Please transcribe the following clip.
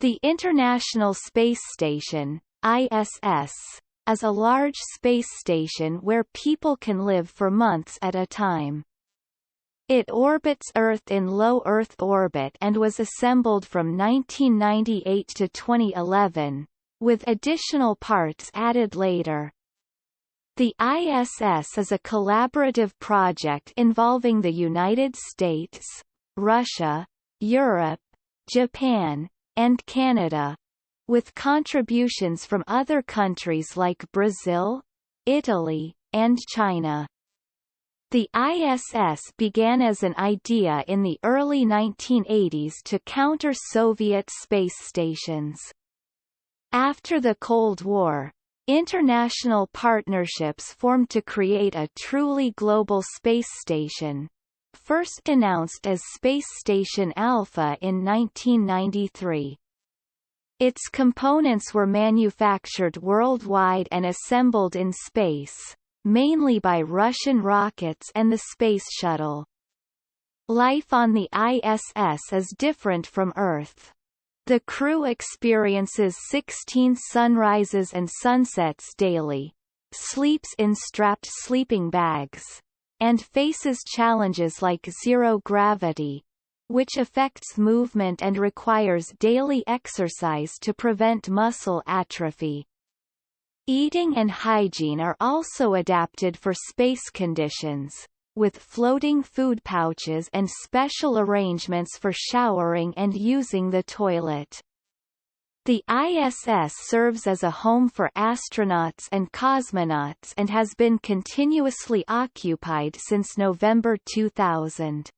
The International Space Station, ISS, is a large space station where people can live for months at a time. It orbits Earth in low Earth orbit and was assembled from 1998 to 2011, with additional parts added later. The ISS is a collaborative project involving the United States, Russia, Europe, Japan, and Canada, with contributions from other countries like Brazil, Italy, and China. The ISS began as an idea in the early 1980s to counter Soviet space stations. After the Cold War, international partnerships formed to create a truly global space station, first announced as Space Station Alpha in 1993. Its components were manufactured worldwide and assembled in space, mainly by Russian rockets and the Space Shuttle. Life on the ISS is different from Earth. The crew experiences 16 sunrises and sunsets daily, sleeps in strapped sleeping bags, and faces challenges like zero gravity, which affects movement and requires daily exercise to prevent muscle atrophy. Eating and hygiene are also adapted for space conditions, with floating food pouches and special arrangements for showering and using the toilet. The ISS serves as a home for astronauts and cosmonauts and has been continuously occupied since November 2000.